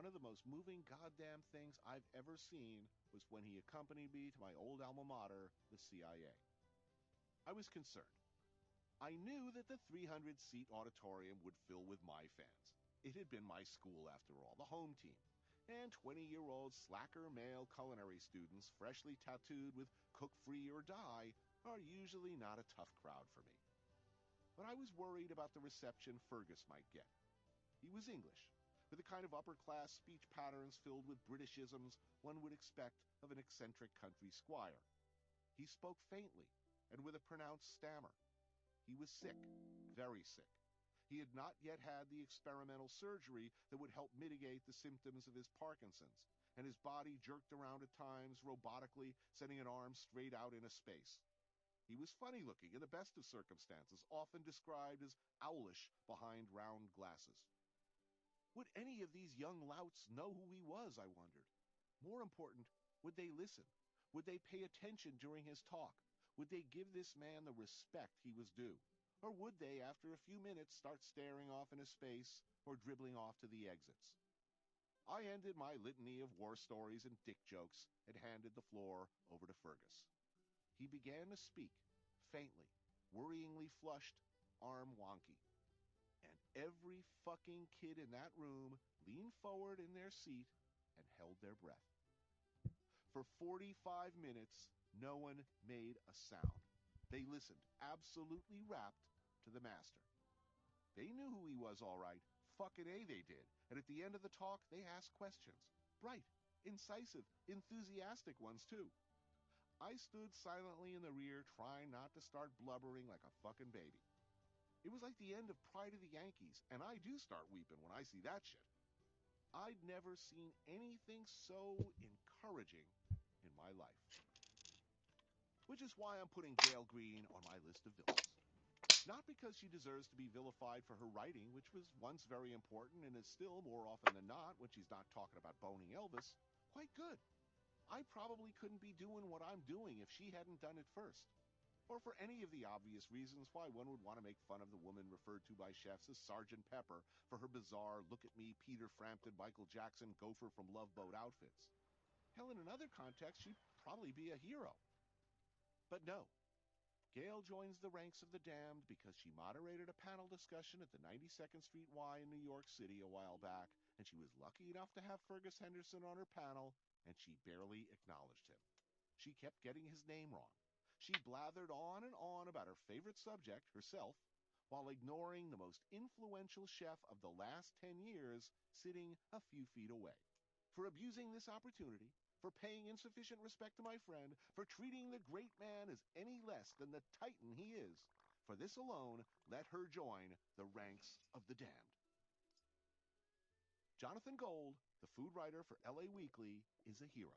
one of the most moving goddamn things I've ever seen was when he accompanied me to my old alma mater, the CIA. I was concerned. I knew that the 300-seat auditorium would fill with my fans. It had been my school, after all, the home team. And 20-year-old slacker male culinary students, freshly tattooed with cook free or die, are usually not a tough crowd for me. But I was worried about the reception Fergus might get. He was English, with the kind of upper-class speech patterns filled with Britishisms one would expect of an eccentric country squire. He spoke faintly and with a pronounced stammer. He was sick, very sick. He had not yet had the experimental surgery that would help mitigate the symptoms of his Parkinson's, and his body jerked around at times robotically, sending an arm straight out into space. He was funny-looking in the best of circumstances, often described as owlish behind round glasses. Would any of these young louts know who he was, I wondered? More important, would they listen? Would they pay attention during his talk? Would they give this man the respect he was due? Or would they, after a few minutes, start staring off into space or dribbling off to the exits? I ended my litany of war stories and dick jokes and handed the floor over to Fergus. He began to speak, faintly, worryingly flushed, arm wonky. And every fucking kid in that room leaned forward in their seat and held their breath. For 45 minutes, no one made a sound. They listened, absolutely rapt, to the master. They knew who he was, all right. Fucking A, they did. And at the end of the talk, they asked questions. Bright, incisive, enthusiastic ones, too. I stood silently in the rear, trying not to start blubbering like a fucking baby. It was like the end of Pride of the Yankees, and I do start weeping when I see that shit. I'd never seen anything so encouraging in my life. Which is why I'm putting Gail Green on my list of villains. Not because she deserves to be vilified for her writing, which was once very important and is still, more often than not, when she's not talking about boning Elvis, quite good. I probably couldn't be doing what I'm doing if she hadn't done it first. Or for any of the obvious reasons why one would want to make fun of the woman referred to by chefs as Sergeant Pepper for her bizarre look-at-me Peter Frampton Michael Jackson gopher from Love Boat outfits. Hell, in another context, she'd probably be a hero. But no, Gail joins the ranks of the damned because she moderated a panel discussion at the 92nd Street Y in New York City a while back, and she was lucky enough to have Fergus Henderson on her panel, and she barely acknowledged him. She kept getting his name wrong. She blathered on and on about her favorite subject, herself, while ignoring the most influential chef of the last 10 years sitting a few feet away. For abusing this opportunity, for paying insufficient respect to my friend, for treating the great man as any less than the titan he is, for this alone, let her join the ranks of the damned. Jonathan Gold, the food writer for LA Weekly, is a hero.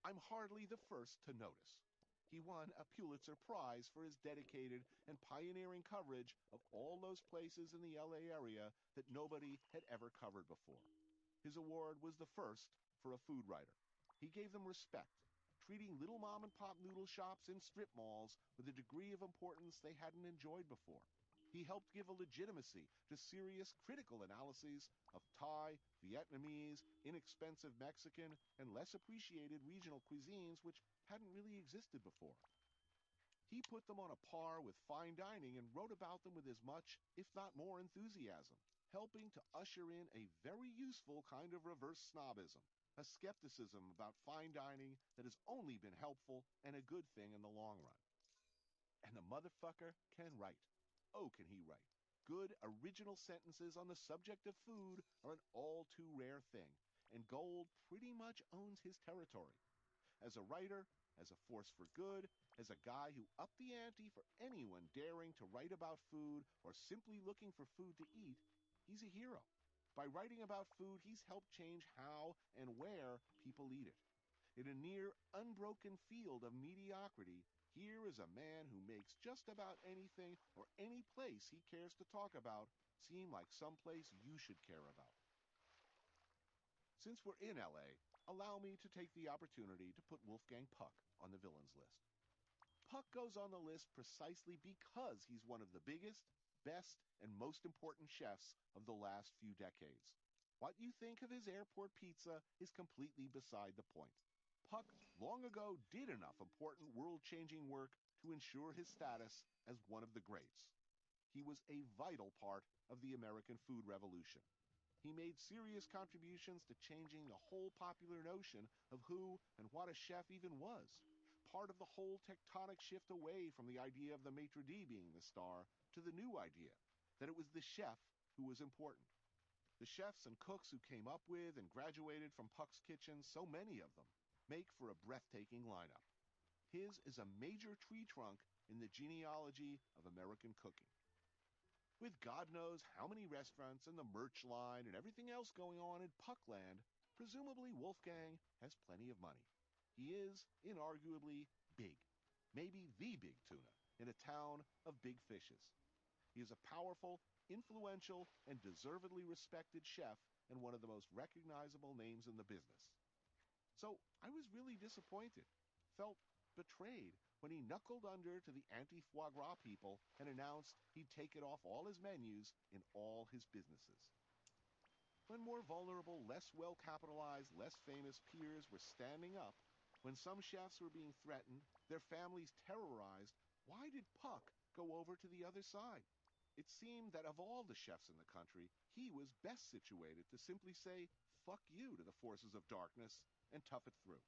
I'm hardly the first to notice. He won a Pulitzer Prize for his dedicated and pioneering coverage of all those places in the LA area that nobody had ever covered before. His award was the first for a food writer. He gave them respect, treating little mom-and-pop noodle shops in strip malls with a degree of importance they hadn't enjoyed before. He helped give a legitimacy to serious critical analyses of Thai, Vietnamese, inexpensive Mexican, and less appreciated regional cuisines which hadn't really existed before. He put them on a par with fine dining and wrote about them with as much, if not more, enthusiasm, helping to usher in a very useful kind of reverse snobism, a skepticism about fine dining that has only been helpful and a good thing in the long run. And the motherfucker can write. Oh, can he write. Good, original sentences on the subject of food are an all-too-rare thing, and Gold pretty much owns his territory. As a writer, as a force for good, as a guy who upped the ante for anyone daring to write about food or simply looking for food to eat, he's a hero. By writing about food, he's helped change how and where people eat it. In a near unbroken field of mediocrity, here is a man who makes just about anything or any place he cares to talk about seem like someplace you should care about. Since we're in LA, allow me to take the opportunity to put Wolfgang Puck on the villains list. Puck goes on the list precisely because he's one of the biggest, best, and most important chefs of the last few decades. What you think of his airport pizza is completely beside the point. Puck long ago did enough important world-changing work to ensure his status as one of the greats. He was a vital part of the American food revolution. He made serious contributions to changing the whole popular notion of who and what a chef even was. Part of the whole tectonic shift away from the idea of the maitre d' being the star to the new idea that it was the chef who was important. The chefs and cooks who came up with and graduated from Puck's kitchen, so many of them, make for a breathtaking lineup. His is a major tree trunk in the genealogy of American cooking. With God knows how many restaurants and the merch line and everything else going on in Puckland, presumably Wolfgang has plenty of money. He is, inarguably, big. Maybe the big tuna in a town of big fishes. He is a powerful, influential, and deservedly respected chef and one of the most recognizable names in the business. So I was really disappointed, felt betrayed when he knuckled under to the anti-foie gras people and announced he'd take it off all his menus in all his businesses. When more vulnerable, less well-capitalized, less famous peers were standing up, when some chefs were being threatened, their families terrorized, why did Puck go over to the other side? It seemed that of all the chefs in the country, he was best situated to simply say, fuck you to the forces of darkness and tough it through.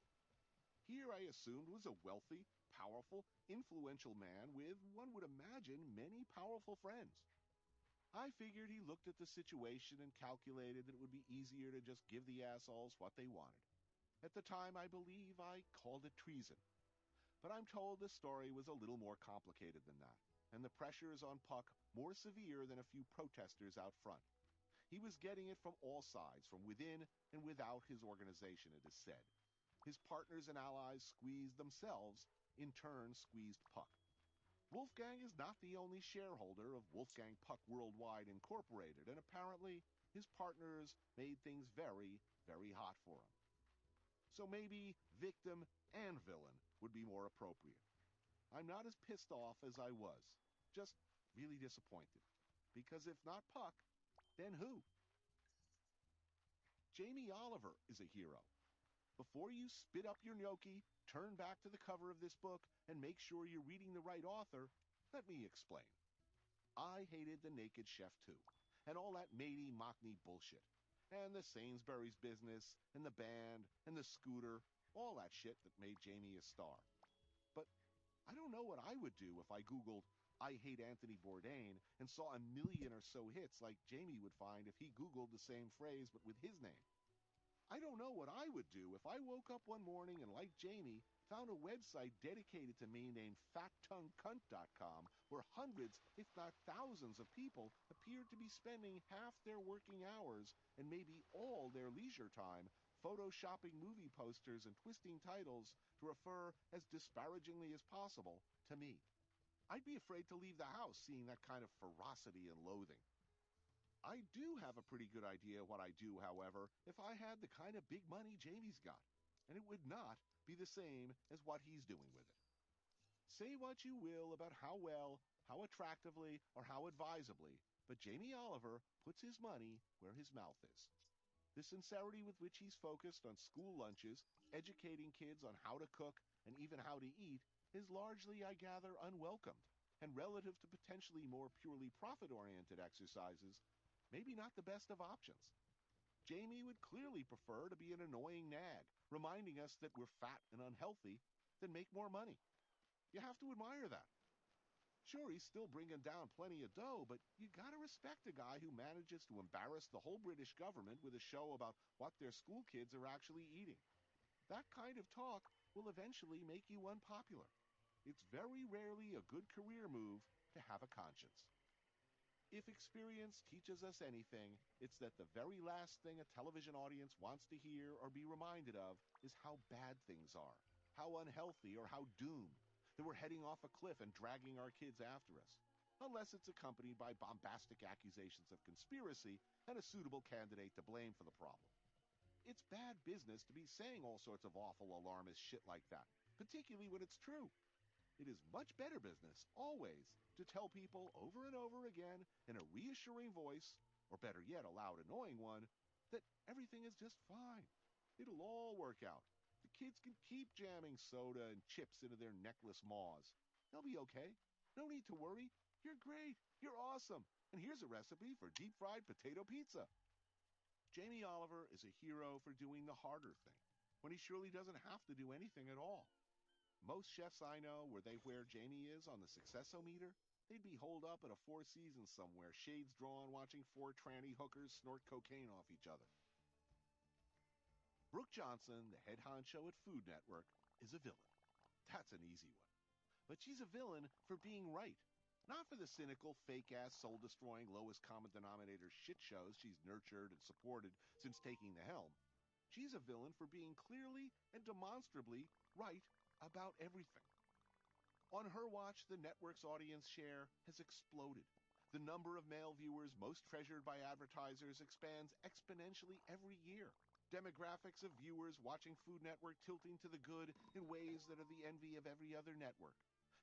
Here I assumed was a wealthy, powerful, influential man with, one would imagine, many powerful friends. I figured he looked at the situation and calculated that it would be easier to just give the assholes what they wanted. At the time, I believe I called it treason. But I'm told the story was a little more complicated than that, and the pressures on Puck more severe than a few protesters out front. He was getting it from all sides, from within and without his organization, it is said. His partners and allies squeezed themselves, in turn squeezed Puck. Wolfgang is not the only shareholder of Wolfgang Puck Worldwide Incorporated, and apparently his partners made things very, very hot for him. So maybe victim and villain would be more appropriate. I'm not as pissed off as I was, just really disappointed. Because if not Puck, then who? Jamie Oliver is a hero. Before you spit up your gnocchi, turn back to the cover of this book, and make sure you're reading the right author, let me explain. I hated The Naked Chef too, and all that matey mockney bullshit, and the Sainsbury's business, and the band, and the scooter, all that shit that made Jamie a star. But I don't know what I would do if I Googled, I hate Anthony Bourdain, and saw a million or so hits like Jamie would find if he Googled the same phrase but with his name. I don't know what I would do if I woke up one morning and, like Jamie, found a website dedicated to me named FatTongueCunt.com, where hundreds, if not thousands, of people appeared to be spending half their working hours and maybe all their leisure time photoshopping movie posters and twisting titles to refer as disparagingly as possible to me. I'd be afraid to leave the house seeing that kind of ferocity and loathing. I do have a pretty good idea what I do, however, if I had the kind of big money Jamie's got, and it would not be the same as what he's doing with it. Say what you will about how well, how attractively, or how advisably, but Jamie Oliver puts his money where his mouth is. The sincerity with which he's focused on school lunches, educating kids on how to cook, and even how to eat, is largely, I gather, unwelcomed, and relative to potentially more purely profit-oriented exercises, maybe not the best of options. Jamie would clearly prefer to be an annoying nag, reminding us that we're fat and unhealthy, than make more money. You have to admire that. Sure, he's still bringing down plenty of dough, but you gotta respect a guy who manages to embarrass the whole British government with a show about what their school kids are actually eating. That kind of talk will eventually make you unpopular. It's very rarely a good career move to have a conscience. If experience teaches us anything, it's that the very last thing a television audience wants to hear or be reminded of is how bad things are, how unhealthy or how doomed, that we're heading off a cliff and dragging our kids after us, unless it's accompanied by bombastic accusations of conspiracy and a suitable candidate to blame for the problem. It's bad business to be saying all sorts of awful alarmist shit like that, particularly when it's true. It is much better business, always, to tell people over and over again in a reassuring voice, or better yet, a loud, annoying one, that everything is just fine. It'll all work out. The kids can keep jamming soda and chips into their necklace maws. They'll be okay. No need to worry. You're great. You're awesome. And here's a recipe for deep fried potato pizza. Jamie Oliver is a hero for doing the harder thing, when he surely doesn't have to do anything at all. Most chefs I know, were they where Jamie is on the successometer, they'd be holed up at a Four Seasons somewhere, shades drawn, watching four tranny hookers snort cocaine off each other. Brooke Johnson, the head honcho at Food Network, is a villain. That's an easy one. But she's a villain for being right. Not for the cynical, fake-ass, soul-destroying, lowest common denominator shit shows she's nurtured and supported since taking the helm. She's a villain for being clearly and demonstrably right about everything. On her watch, the network's audience share has exploded. The number of male viewers most treasured by advertisers expands exponentially every year. Demographics of viewers watching Food Network tilting to the good in ways that are the envy of every other network.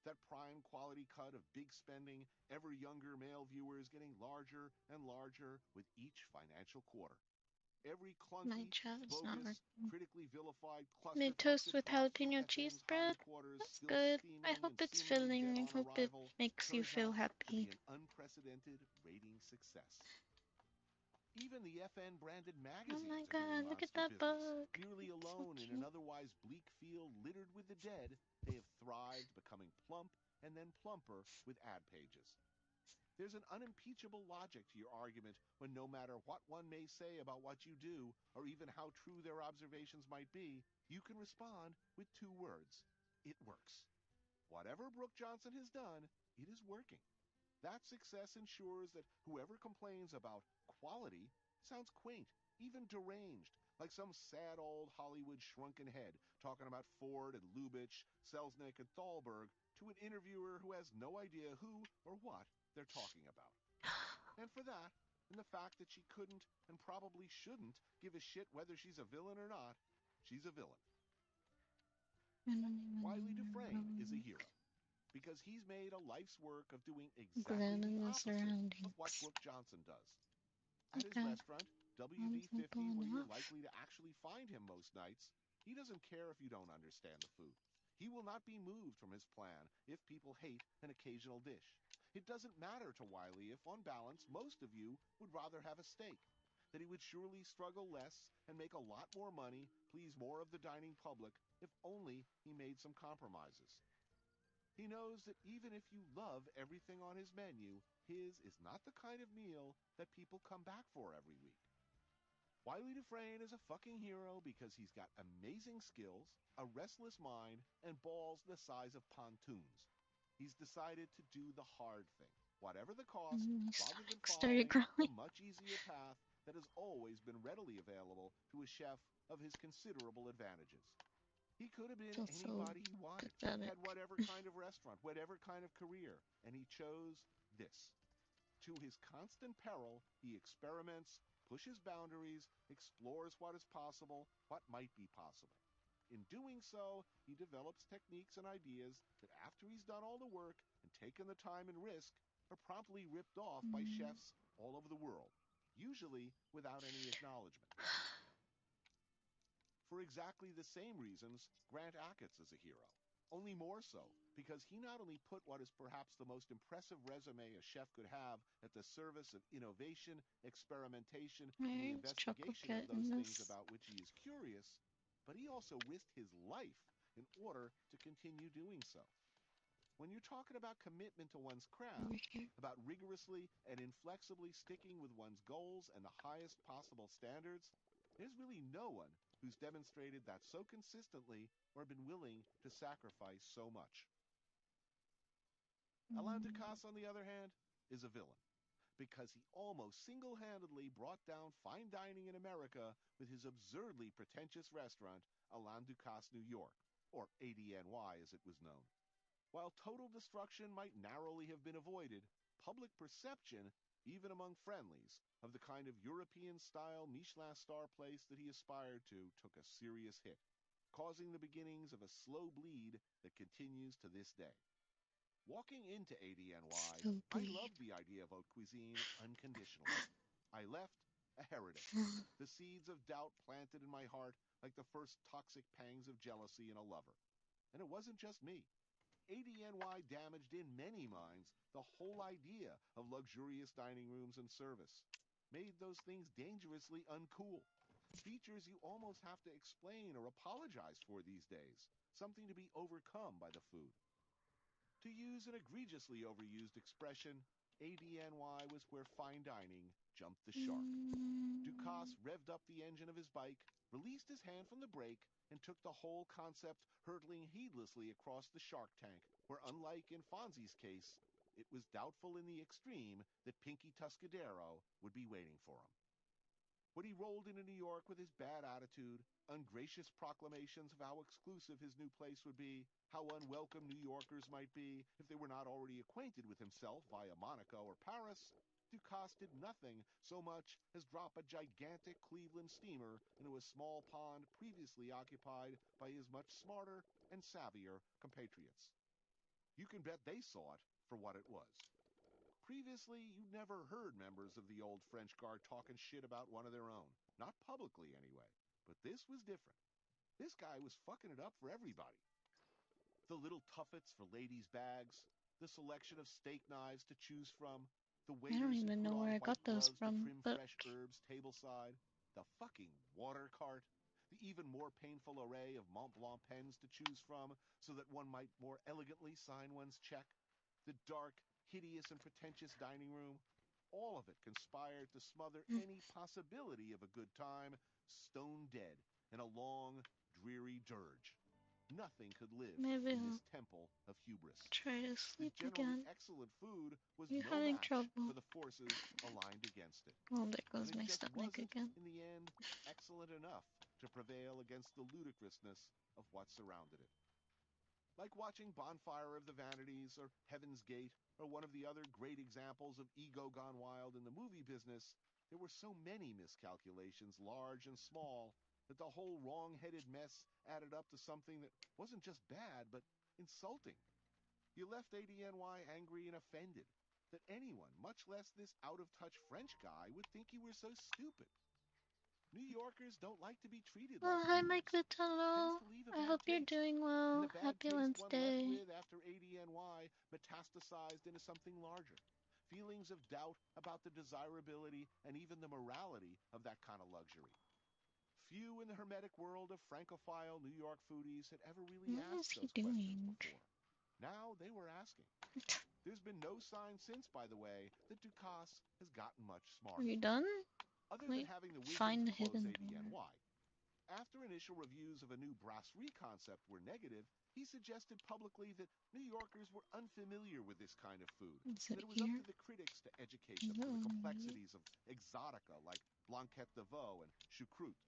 That prime quality cut of big spending, ever younger male viewers getting larger and larger with each financial quarter. Every My clunky, chat is not bogus, working. critically vilified Made clusterfuck toast that with drops from jalapeno cheese FN's bread. hindquarters, That's still good. I steaming hope and it's seemingly dead filling. I on hope it arrival, makes you turns feel out to be happy. an unprecedented rating success. Even the FN branded Oh my magazines are doing god, look at monster that business. bug. Nearly It's so alone in an cute. otherwise bleak field littered with the dead, they have thrived, becoming plump and then plumper with ad pages. There's an unimpeachable logic to your argument when no matter what one may say about what you do, or even how true their observations might be, you can respond with two words. It works. Whatever Brooke Johnson has done, it is working. That success ensures that whoever complains about quality sounds quaint, even deranged, like some sad old Hollywood shrunken head talking about Ford and Lubitsch, Selznick and Thalberg to an interviewer who has no idea who or what they're talking about. And for that, and the fact that she couldn't and probably shouldn't give a shit whether she's a villain or not, she's a villain. Wiley Dufresne is a hero because he's made a life's work of doing exactly the Granular opposite of what surroundings. Brooke Johnson does. At his Okay. restaurant, WD50, Simple where you're enough. likely to actually find him most nights, he doesn't care if you don't understand the food. He will not be moved from his plan if people hate an occasional dish. It doesn't matter to Wiley if, on balance, most of you would rather have a steak. That he would surely struggle less and make a lot more money, please more of the dining public, if only he made some compromises. He knows that even if you love everything on his menu, his is not the kind of meal that people come back for every week. Wiley Dufresne is a fucking hero because he's got amazing skills, a restless mind, and balls the size of pontoons. He's decided to do the hard thing, whatever the cost, My rather than stomach started following the growling. much easier path that has always been readily available to a chef of his considerable advantages. He could have been Feel so anybody he wanted, pathetic. had whatever kind of restaurant, whatever kind of career, and he chose this. To his constant peril, he experiments, pushes boundaries, explores what is possible, what might be possible. In doing so, he develops techniques and ideas that after he's done all the work and taken the time and risk, are promptly ripped off by Mm. chefs all over the world, usually without any acknowledgement. For exactly the same reasons, Grant Achatz is a hero. Only more so, because he not only put what is perhaps the most impressive resume a chef could have at the service of innovation, experimentation, and the There's investigation of chocolate those in things this. about which he is curious, but he also risked his life in order to continue doing so. When you're talking about commitment to one's Over craft, here. about rigorously and inflexibly sticking with one's goals and the highest possible standards, there's really no one who's demonstrated that so consistently or been willing to sacrifice so much. Alain Mm. Ducasse, on the other hand, is a villain because he almost single-handedly brought down fine dining in America with his absurdly pretentious restaurant, Alain Ducasse New York, or ADNY as it was known. While total destruction might narrowly have been avoided, public perception, even among friendlies, of the kind of European-style Michelin star place that he aspired to took a serious hit, causing the beginnings of a slow bleed that continues to this day. Walking into ADNY, Slow I bleed. loved the idea of haute cuisine unconditionally. I left a heretic. The seeds of doubt planted in my heart like the first toxic pangs of jealousy in a lover. And it wasn't just me. ADNY damaged in many minds the whole idea of luxurious dining rooms and service, made those things dangerously uncool. Features you almost have to explain or apologize for these days, something to be overcome by the food. To use an egregiously overused expression, ADNY was where fine dining jumped the shark. Ducasse revved up the engine of his bike, released his hand from the brake, and took the whole concept hurtling heedlessly across the shark tank, where, unlike in Fonzie's case, it was doubtful in the extreme that Pinky Tuscadero would be waiting for him. When he rolled into New York with his bad attitude, ungracious proclamations of how exclusive his new place would be, how unwelcome New Yorkers might be if they were not already acquainted with himself via Monaco or Paris, Ducasse did nothing so much as drop a gigantic Cleveland steamer into a small pond previously occupied by his much smarter and savvier compatriots. You can bet they saw it for what it was. Previously, you'd never heard members of the old French Guard talking shit about one of their own. Not publicly, anyway. But this was different. This guy was fucking it up for everybody. The little tuffets for ladies' bags, the selection of steak knives to choose from, the I don't waiters who even put know on where I white got those gloves to from, trim but fresh herbs tableside, the fucking water cart, the even more painful array of Mont Blanc pens to choose from so that one might more elegantly sign one's check, the dark, hideous, and pretentious dining room, all of it conspired to smother any possibility of a good time stone dead in a long, dreary dirge. Nothing could live maybe in I'll this temple of hubris. try to His sleep generally again. excellent food was You no having match trouble? for the forces aligned against it. Oh, there And goes it my just stomach wasn't, again. in the end, excellent enough to prevail against the ludicrousness of what surrounded it. Like watching Bonfire of the Vanities or Heaven's Gate or one of the other great examples of ego gone wild in the movie business, there were so many miscalculations, large and small, that the whole wrong-headed mess added up to something that wasn't just bad, but insulting. You left ADNY angry and offended that anyone, much less this out-of-touch French guy, would think you were so stupid. New Yorkers don't like to be treated like Oh, hi, my noobs. good Tends hello. to leave a I bad hope you're taste. doing And the well. bad Happy taste one left Wednesday. with after ADNY metastasized into something larger. Feelings of doubt about the desirability and even the morality of that kind of luxury. Few in the hermetic world of Francophile New York foodies had ever really What is asked he those questions doing? before. Now they were asking. There's been no sign since, by the way, that Ducasse has gotten much Are smarter. you done? Other than Wait, having the wisdom find to the close hidden door. ADNY, after initial reviews of a new brasserie concept were negative, he suggested publicly that New Yorkers were unfamiliar with this kind of food, Is and it that it was up here? to the critics to educate Is them it for the on me? complexities of exotica like blanquette de veau and choucroute,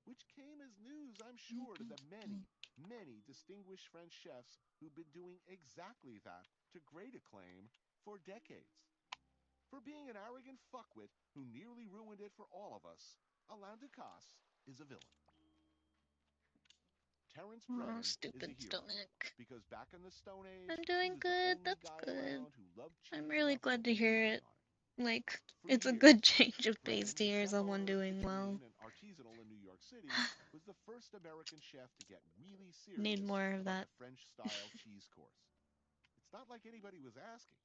which came as news, I'm sure, to the many, many distinguished French chefs who've been doing exactly that to great acclaim for decades. For being an arrogant fuckwit who nearly ruined it for all of us, Alain Ducasse is a villain. Terence Oh, Brennan is a stupid hero, stomach. because back in the Stone Age, I'm he doing was the good. only That's guy good. around who loved I'm cheese really enough to glad to lose hear money it. on it. Like, For it's a good years, change of pace Brennan, to whose hear chef someone owner, doing well. clean, and artisanal in New York City, was the first American chef to get really Need serious more of about that. the French-style cheese course. It's not like anybody was asking.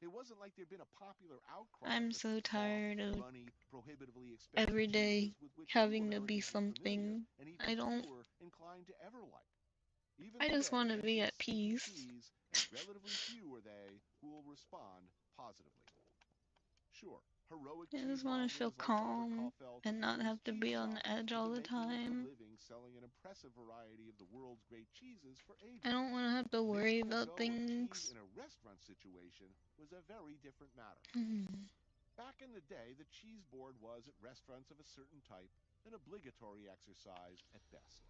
It wasn't like there'd been a popular outcry I'm for so soft, tired of runny, prohibitively expensive every day cheeses with which few having to be Americans were familiar something. and even I don't. fewer inclined to ever like. Even I just want today, to be enter at stinky peace. cheese, and relatively few are they who will respond positively. Sure, heroic I just cheese want to feel mongers like Dr. calm Kaufeld and or not his have to cheese be on shop the edge have all been the making a good time. living selling an impressive variety of the world's great cheeses for I ages. don't want to have to worry Making a about go of cheese things. in a restaurant situation was a very different matter. Hmm. Back in the day, the cheese board was, at restaurants of a certain type, an obligatory exercise at best.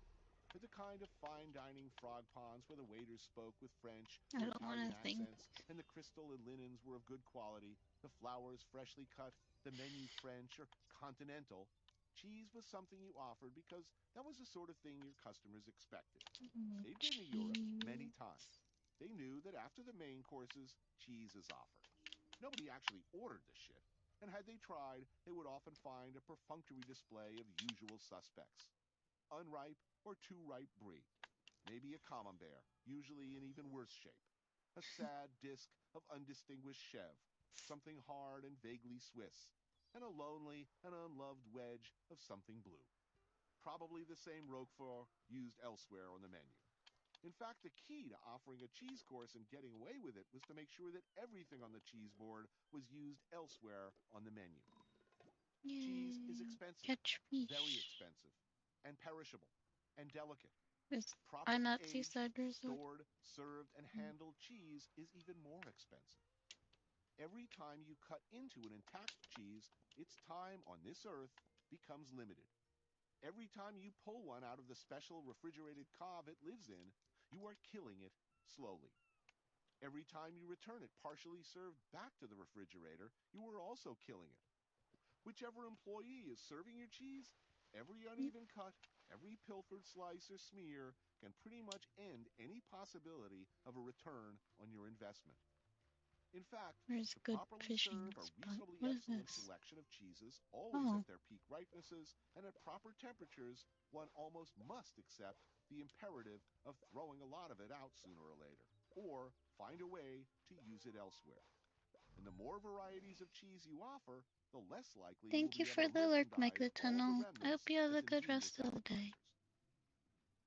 With the kind of fine dining frog ponds where the waiters spoke with French I or don't want Italian to think. accents, and the crystal and linens were of good quality, the flowers freshly cut, the menu French or continental, cheese was something you offered because that was the sort of thing your customers expected. Oh, They'd been to Europe many cheese. times. They knew that after the main courses, cheese is offered. Nobody actually ordered the shit, and had they tried, they would often find a perfunctory display of usual suspects: unripe or too ripe brie, maybe a camembert, usually in even worse shape, a sad disc of undistinguished Chev, something hard and vaguely Swiss, and a lonely and unloved wedge of something blue, probably the same Roquefort used elsewhere on the menu. In fact, the key to offering a cheese course and getting away with it was to make sure that everything on the cheese board was used elsewhere on the menu. Cheese is Yay. expensive, Catch very fish. expensive, and perishable, and delicate. Is I Properly not aged, seaside resort? stored, served, and handled cheese is even more expensive. Every time you cut into an intact cheese, its time on this earth becomes limited. Every time you pull one out of the special refrigerated cave it lives in, you are killing it slowly. Every time you return it partially served back to the refrigerator, you are also killing it. Whichever employee is serving your cheese, every uneven cut, every pilfered slice or smear can pretty much end any possibility of a return on your investment. In fact, Where's to good properly fishing serve a spot? reasonably What is excellent this? selection of cheeses, always Oh, at their peak ripenesses and at proper temperatures, one almost must accept the imperative of throwing a lot of it out sooner or later, or find a way to use it elsewhere. And the more varieties of cheese you offer, the less likely you will thank you be able for to the alert, merchandise all the Megalitunnel. I hope remnants you have as a good ingenious rest of the day. appetizers.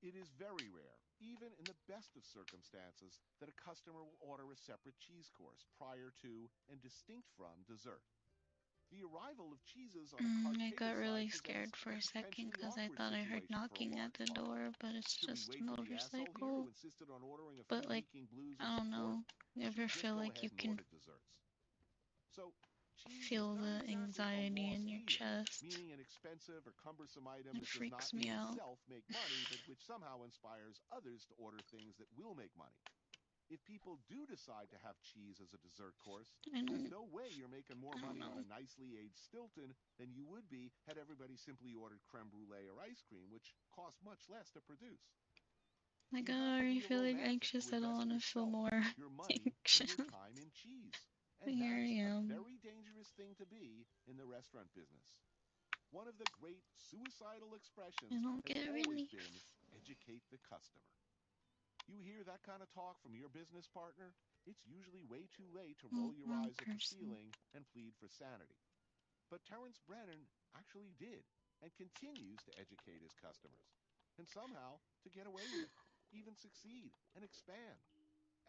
It is very rare, even in the best of circumstances, that a customer will order a separate cheese course prior to and distinct from dessert. The arrival of cheeses on a card I table got side really presents scared for a a second potentially because I awkward thought I heard situation for a knocking at large the party. door, but it's Should we just a wait for the asshole here who motorcycle. insisted on ordering a But few like, leaking blues of I don't support? know. You Or should ever we just feel go like you ahead and order can desserts? So, cheese is feel not the exactly a anxiety in lost your medium, chest? meaning an expensive or cumbersome item It that does not freaks in me out. itself make money, but which somehow inspires others to order things that will make money. If people do decide to have cheese as a dessert course, I there's don't, no way you're making more I don't money on know. a nicely aged Stilton than you would be had everybody simply ordered creme brulee or ice cream, which costs much less to produce. My You God, have are to you be a feeling romantic to anxious at all? invest And I feel yourself, more your money, and your anxious. time in cheese. But And here I that's a am. very dangerous thing to be in the restaurant business. One of the great suicidal I expressions don't has get always been relief. educate the customer. You hear that kind of talk from your business partner, it's usually way too late to roll Oh, your wrong eyes at the person. ceiling and plead for sanity. But Terence Brennan actually did and continues to educate his customers, and somehow to get away with it, even succeed and expand.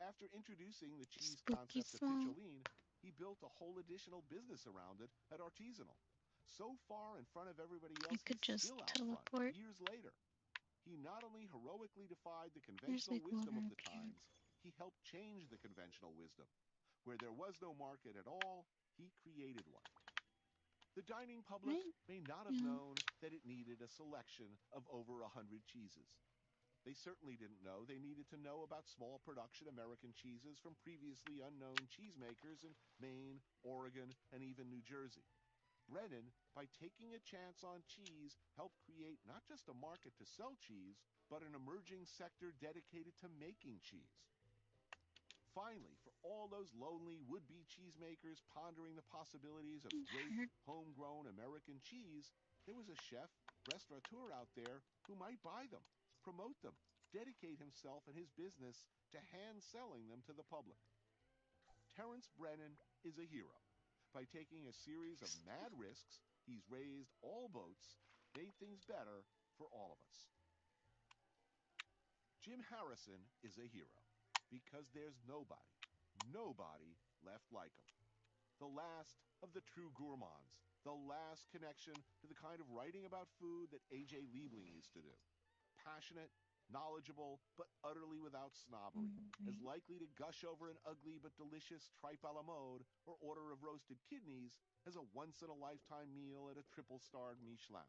After introducing the cheese Spooky concept of song. Picholine, he built a whole additional business around it at Artisanal. So far in front of everybody I else, could he's just still out front, teleport. years later. He not only heroically defied the There's conventional like wisdom water of the up here. times, he helped change the conventional wisdom. Where there was no market at all, he created one. The dining public Right? may not have Yeah. known that it needed a selection of over 100 cheeses. They certainly didn't know they needed to know about small production American cheeses from previously unknown cheesemakers in Maine, Oregon, and even New Jersey. Brennan, by taking a chance on cheese, helped create not just a market to sell cheese, but an emerging sector dedicated to making cheese. Finally, for all those lonely would-be cheesemakers pondering the possibilities of great Hurt. homegrown American cheese, there was a chef, restaurateur out there who might buy them, promote them, dedicate himself and his business to hand selling them to the public. Terence Brennan is a hero. By taking a series of mad risks, he's raised all boats, made things better for all of us. Jim Harrison is a hero because there's nobody left like him. The last of the true gourmands, the last connection to the kind of writing about food that A.J. Liebling used to do. Passionate, knowledgeable, but utterly without snobbery, as Right. likely to gush over an ugly but delicious tripe a la mode or order of roasted kidneys as a once-in-a-lifetime meal at a triple-starred Michelin.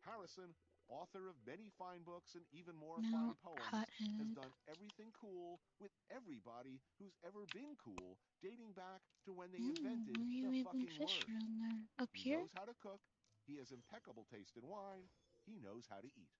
Harrison, author of many fine books and even more Now, fine poems, has hothead. done everything cool with everybody who's ever been cool, dating back to when they Where invented are you the able to fucking fish word. around there? Up He here? knows how to cook, he has impeccable taste in wine, he knows how to eat.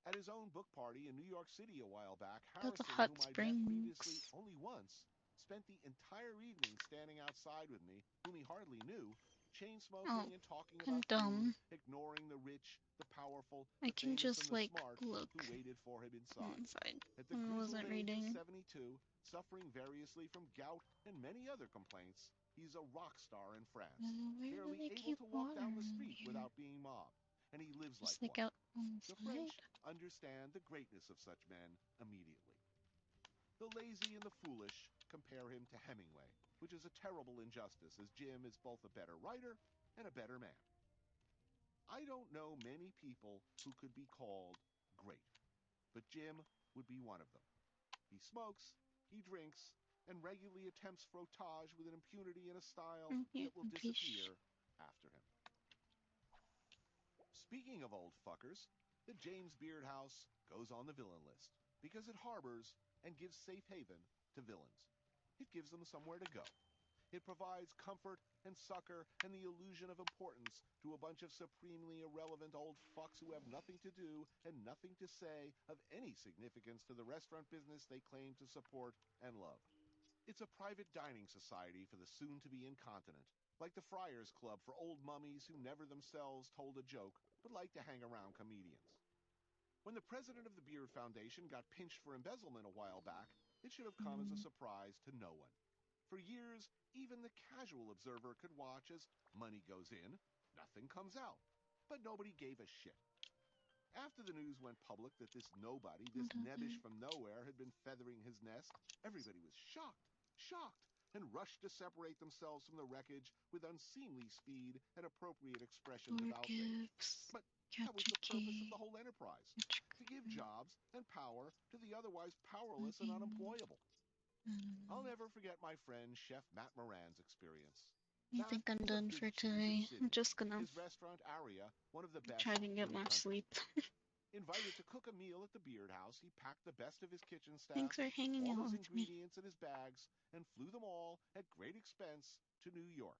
At his own book party in New York City a while back, Go to Harrison, Hot whom I'd met previously Springs. only once, spent the entire evening standing outside with me, whom he hardly knew, chain Oh, smoking and talking I'm about food, dumb. ignoring the rich, the powerful, I the can famous, and just, the like, smart look who waited for him inside. inside. At the I grizzled wasn't age of reading. 72, suffering variously from gout and many other complaints, he's a rock star in France, Where do barely they able keep to walk water down the in street here? without being mobbed, and he lives like Just like one. out on The the side? French understand the greatness of such men immediately. The lazy and the foolish compare him to Hemingway, which is a terrible injustice, as Jim is both a better writer and a better man. I don't know many people who could be called great, but Jim would be one of them. He smokes, he drinks, and regularly attempts frottage with an impunity and a style Okay, that will fish. disappear after him. Speaking of old fuckers, the James Beard House goes on the villain list because it harbors and gives safe haven to villains. It gives them somewhere to go. It provides comfort and succor and the illusion of importance to a bunch of supremely irrelevant old fucks who have nothing to do and nothing to say of any significance to the restaurant business they claim to support and love. It's a private dining society for the soon-to-be incontinent, like the Friars Club for old mummies who never themselves told a joke but like to hang around comedians. When the president of the Beard Foundation got pinched for embezzlement a while back, it should have come as a surprise to no one. For years, even the casual observer could watch as money goes in, nothing comes out. But nobody gave a shit. After the news went public that this nobody, this nebbish from nowhere, had been feathering his nest, everybody was shocked, and rushed to separate themselves from the wreckage with unseemly speed and appropriate expressions of Door outrage. gifts. But that was Catch a the purpose of the key. whole enterprise, Catch to give jobs and power to the otherwise a powerless and cookie. unemployable. I'll never forget my friend Chef Matt Moran's experience. I Matt think I'm is a done big for cheese of today. I'm Sydney. just gonna His restaurant, Aria, one of the try best to get in the more country. sleep. Invited to cook a meal at the Beard House, he packed the best of his kitchen Thanks staff, for hanging all out his with me. ingredients in his bags, and flew them all at great expense to New York.